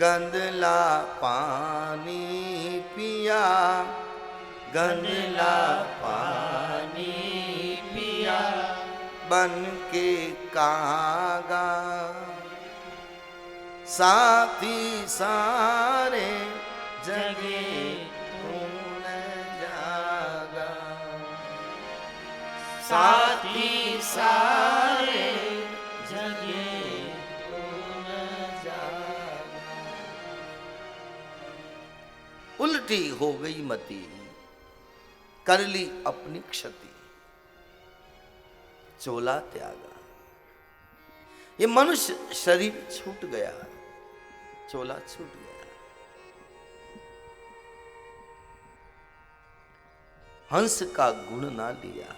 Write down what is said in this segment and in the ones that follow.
गंदला पानी पिया, गंदला पानी पिया, बन के कागा साथी सारे जगे तुम न जागा, साथी सारे जगे तुम न जागा। उल्टी हो गई मती, कर ली अपनी क्षति, चोला त्यागा। ये मनुष्य शरीर छूट गया, चोला छूट गया। हंस का गुण ना लिया।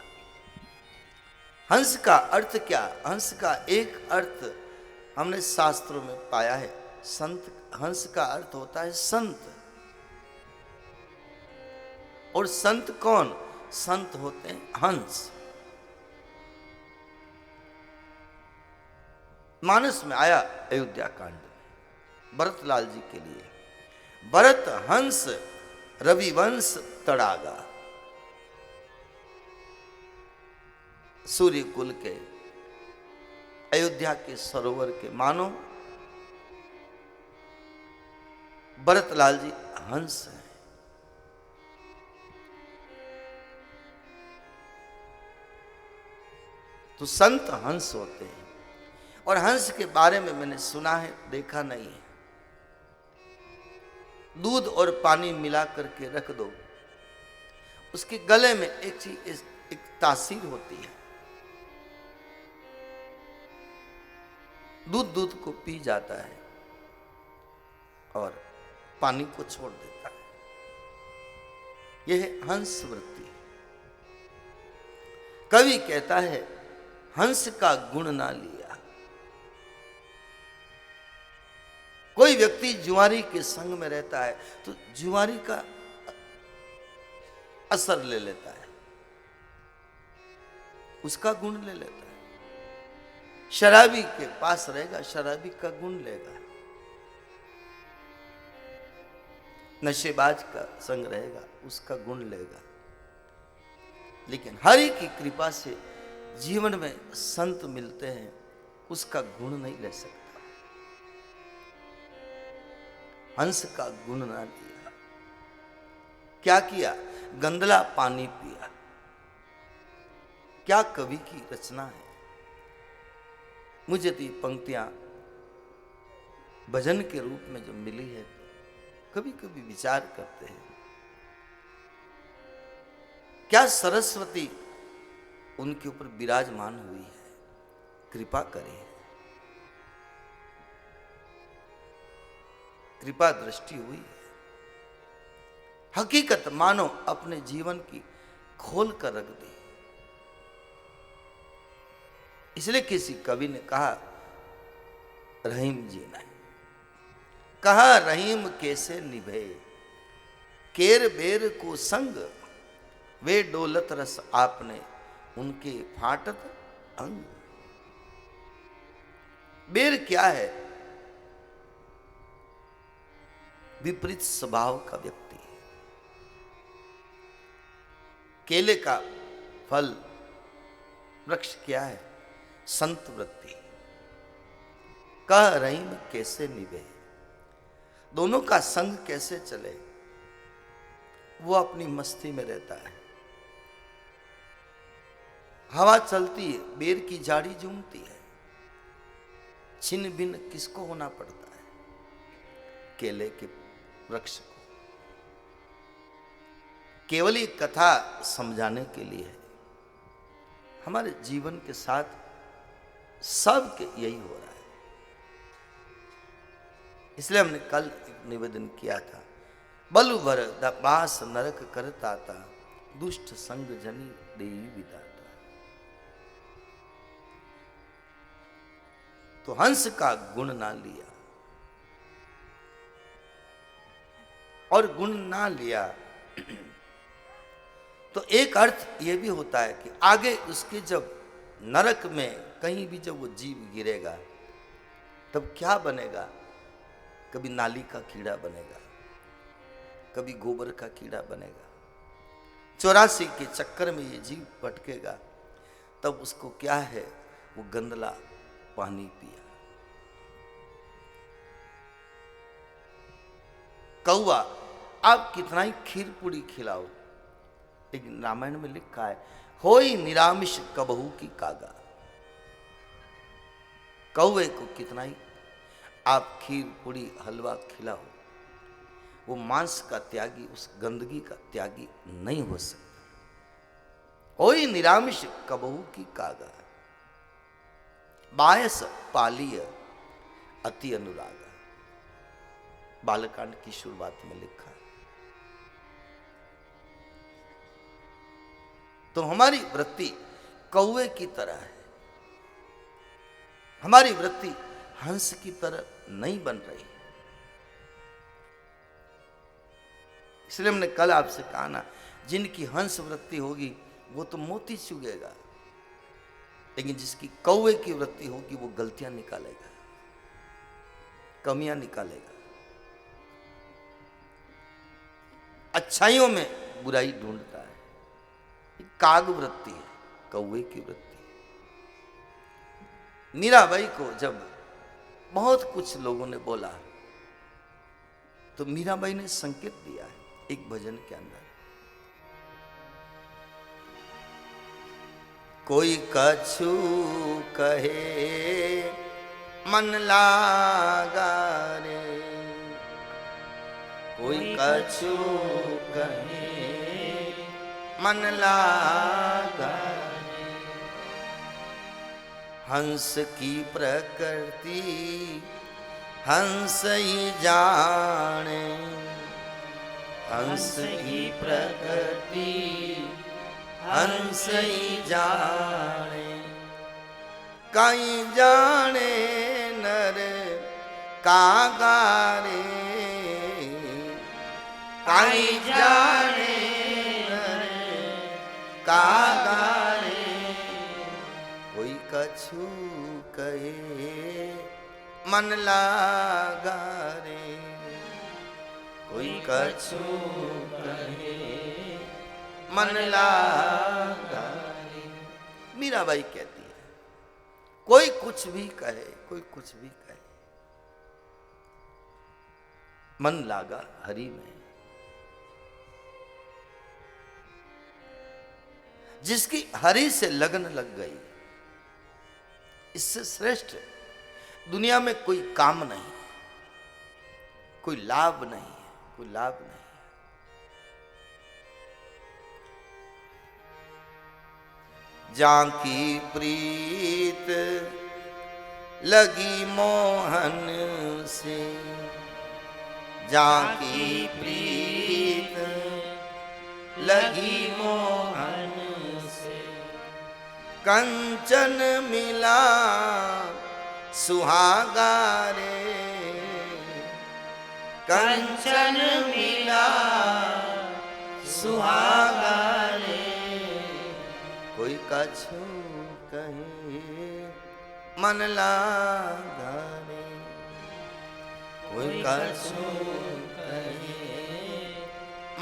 हंस का अर्थ क्या? हंस का एक अर्थ हमने शास्त्रों में पाया है, संत। हंस का अर्थ होता है संत। और संत कौन? संत होते हैं हंस। मानस में आया अयोध्या कांड में भरतलाल जी के लिए, भरत हंस रविवंश तड़ागा। सूर्य कुल के अयोध्या के सरोवर के मानो भरतलाल जी हंस हैं। तो संत हंस होते हैं। और हंस के बारे में मैंने सुना है, देखा नहीं है। दूध और पानी मिला करके रख दो, उसके गले में एक चीज, एक तासीर होती है। दूध को पी जाता है और पानी को छोड़ देता है। यह है हंस वृत्ति। कवि कहता है हंस का गुण ना लिया। कोई व्यक्ति जुआरी के संग में रहता है तो जुआरी का असर ले लेता है, उसका गुण ले लेता है। शराबी के पास रहेगा, शराबी का गुण लेगा। नशेबाज का संग रहेगा, उसका गुण लेगा। लेकिन हरि की कृपा से जीवन में संत मिलते हैं, उसका गुण नहीं ले सकता। हंस का गुण ना लिया। क्या किया? गंदला पानी पिया। क्या कवि की रचना है। मुझे तो ये पंक्तियां भजन के रूप में जब मिली है तो कभी कभी विचार करते हैं, क्या सरस्वती उनके ऊपर विराजमान हुई है, कृपा करे, कृपा दृष्टि हुई है। हकीकत मानो अपने जीवन की खोल कर रख दी। इसलिए किसी कवि ने कहा, रहीम जी ने कहा, रहीम कैसे निभे केर बेर को संग, वे डोलत रस आपने उनके फाटत अंग। बेर क्या है? विपरीत स्वभाव का व्यक्ति। केले का फल वृक्ष क्या है? संत वृत्ति। कह रहीम कैसे निभे, दोनों का संग कैसे चले। वो अपनी मस्ती में रहता है, हवा चलती है, बेर की झाड़ी झूमती है, छिन्न भिन्न किसको होना पड़ता है? केले के वृक्ष को। केवल ये कथा समझाने के लिए है। हमारे जीवन के साथ सबके यही हो रहा है। इसलिए हमने कल एक निवेदन किया था, बलु भर दास नरक करता था, दुष्ट संग जनी देई विदाता। तो हंस का गुण ना लिया, और गुण ना लिया तो एक अर्थ यह भी होता है कि आगे उसके जब नरक में कहीं भी जब वो जीव गिरेगा तब क्या बनेगा? कभी नाली का कीड़ा बनेगा, कभी गोबर का कीड़ा बनेगा। 84 के चक्कर में ये जीव भटकेगा, तब उसको क्या है, वो गंदला पानी पिया। कौआ आप कितना ही खीर पूरी खिलाओ, लेकिन रामायण में लिखा है होई निरामिष कबहू की कागा। कौवे को कितना ही आप खीर पूरी हलवा खिलाओ, वो मांस का त्यागी, उस गंदगी का त्यागी नहीं हो सकता। होई निरामिष कबहू की कागा, बायस पालिय अति अनुरागा। बालकांड की शुरुआत में लिखा है। तो हमारी वृत्ति कौवे की तरह है, हमारी वृत्ति हंस की तरह नहीं बन रही। इसलिए हमने कल आपसे कहा ना, जिनकी हंस वृत्ति होगी वो तो मोती चुगेगा, लेकिन जिसकी कौवे की वृत्ति होगी वो गलतियां निकालेगा, कमियां निकालेगा, अच्छाइयों में बुराई ढूंढता है। काग वृत्ति है, कौवे की वृत्ति। मीराबाई को जब बहुत कुछ लोगों ने बोला, तो मीराबाई ने संकेत दिया है एक भजन के अंदर, कोई कछु कहे मन लागा रे, कोई कछु कहे मन लागा रे, हंस की प्रकृति हंस ही जाने, हंस की प्रकृति हंस ही जाने, कहीं जाने नर कागा रे, कहीं जाने नर कागा रे, कोई कछु कहे मन लागा रे, कोई कछु कहे मन लागा रे। मीराबाई कहती है कोई कुछ भी कहे, कोई कुछ भी कहे, मन लागा हरि में। जिसकी हरि से लगन लग गई, इससे श्रेष्ठ दुनिया में कोई काम नहीं, कोई लाभ नहीं है, कोई लाभ नहीं। जाकी प्रीत लगी मोहन से, जाकी प्रीत लगी मोहन से, कंचन मिला सुहागा रे, कंचन मिला सुहागा रे, कोई कछु कहे मन लागा रे, कोई कछु कहे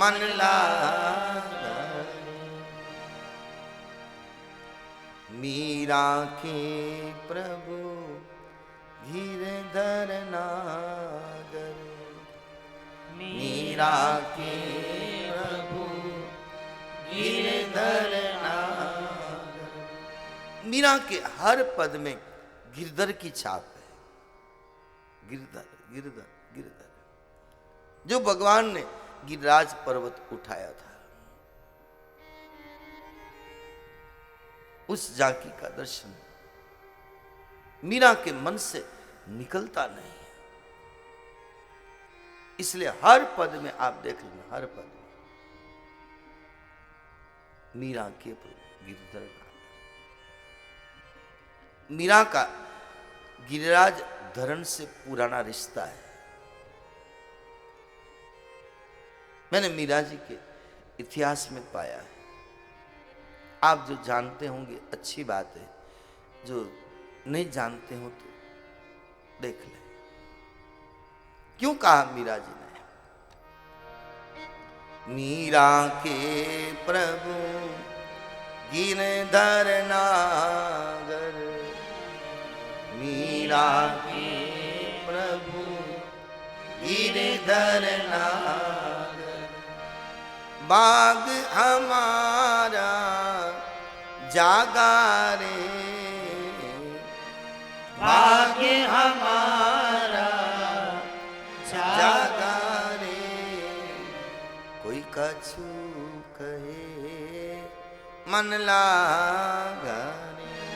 मन लागा रे। मीरा के प्रभु गिरधर नागर, मीरा के प्रभु गिरधर नागर। मीरा के हर पद में गिरधर की छाप है, गिरधर गिरधर गिरधर। जो भगवान ने गिरिराज पर्वत उठाया था, उस झांकी का दर्शन मीरा के मन से निकलता नहीं है। इसलिए हर पद में आप देख लेना, हर पद में मीरा के प्रभु गिरधर नागर। मीरा का गिरिराज धरण से पुराना रिश्ता है। मैंने मीरा जी के इतिहास में पाया है। आप जो जानते होंगे अच्छी बात है, जो नहीं जानते हो तो देख लें। क्यों कहा मीरा जी ने? मीरा के प्रभु गिरधर नागर, मीरा के प्रभु गिरधर नागर, बाग हमारा जागा रे, भाग्य हमारा जागा रे। कोई कछु कहे मन लागा रे,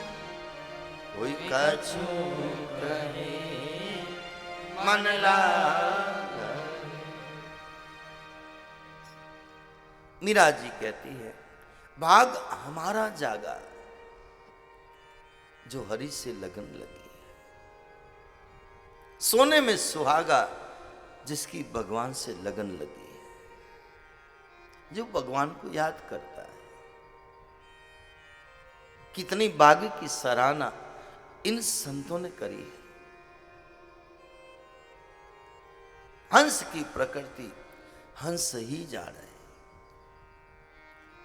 कोई कछु कहे मन लागा। मीरा जी कहती है भाग हमारा जागा जो हरि से लगन लगी, सोने में सुहागा जिसकी भगवान से लगन लगी है, जो भगवान को याद करता है। कितनी बाग की सराहना इन संतों ने करी है। हंस की प्रकृति हंस ही जाने,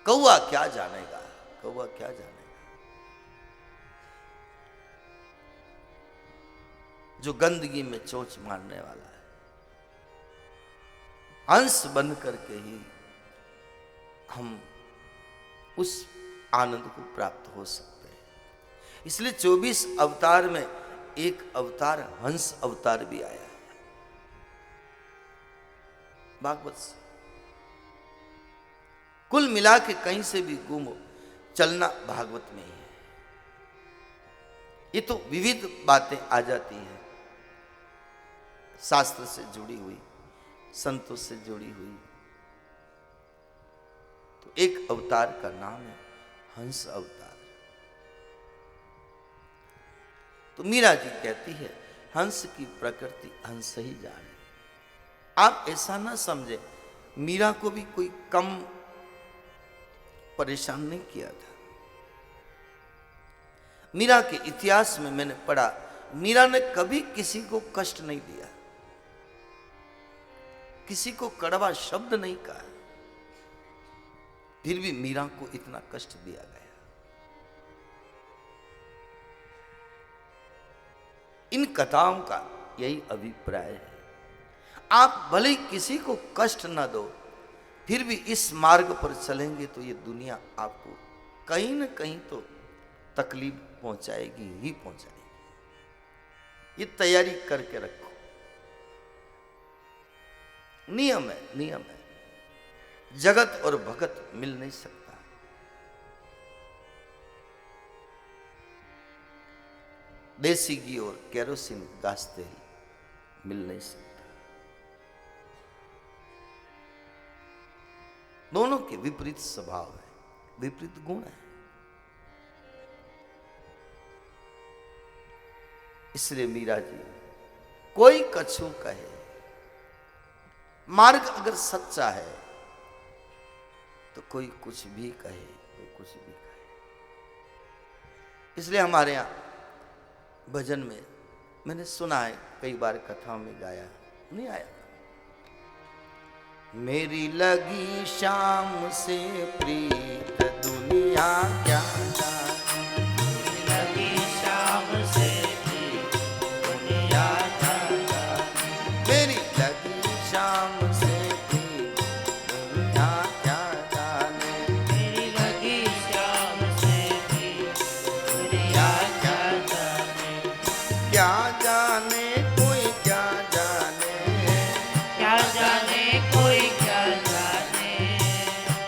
कौआ क्या जानेगा, कौआ क्या जानेगा। जो गंदगी में चोंच मारने वाला है, हंस बन करके ही हम उस आनंद को प्राप्त हो सकते हैं। इसलिए 24 अवतार में एक अवतार हंस अवतार भी आया है भागवत से। कुल मिला के कहीं से भी घूमो, चलना भागवत में ही है। ये तो विविध बातें आ जाती हैं, शास्त्र से जुड़ी हुई, संतों से जुड़ी हुई। तो एक अवतार का नाम है हंस अवतार। तो मीरा जी कहती है हंस की प्रकृति हंस ही जाने। आप ऐसा ना समझे, मीरा को भी कोई कम परेशान नहीं किया था। मीरा के इतिहास में मैंने पढ़ा, मीरा ने कभी किसी को कष्ट नहीं दिया, किसी को कड़वा शब्द नहीं कहा, फिर भी मीरा को इतना कष्ट दिया गया। इन कथाओं का यही अभिप्राय है। आप भले किसी को कष्ट न दो, फिर भी इस मार्ग पर चलेंगे तो ये दुनिया आपको कहीं न कहीं तो तकलीफ पहुंचाएगी ही पहुंचाएगी। ये तैयारी करके रखो। नियम है, नियम है। जगत और भगत मिल नहीं सकता। देसी घी और केरोसिन गाज तेल मिल नहीं सकता। दोनों के विपरीत स्वभाव है, विपरीत गुण है। इसलिए मीरा जी कोई कछु कहे, मार्ग अगर सच्चा है तो कोई कुछ भी कहे, कोई कुछ भी कहे। इसलिए हमारे यहाँ भजन में मैंने सुना है, कई बार कथाओं में गाया, नहीं आया। मेरी लगी शाम से प्रीत दुनिया क्या जाने, मेरी लगी शाम से प्रीत दुनिया क्या जाने, मेरी लगी शाम से प्रीत दुनिया क्या जाने, मेरी लगी शाम से प्रीत दुनिया क्या जाने, क्या जाने कोई क्या जाने, क्या जाने कोई क्या जाने,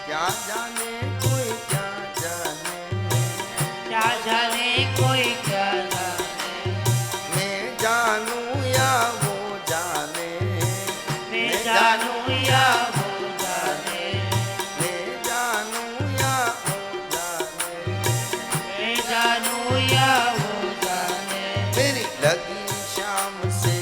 क्या जाने कोई क्या जाने, क्या जाने कोई क्या जाने, मैं जानूं या वो जाने, मैं जानूं या वो जाने, मैं जानूं या वो जाने। मैं जानूं या वो जाने, मेरी लगी शाम से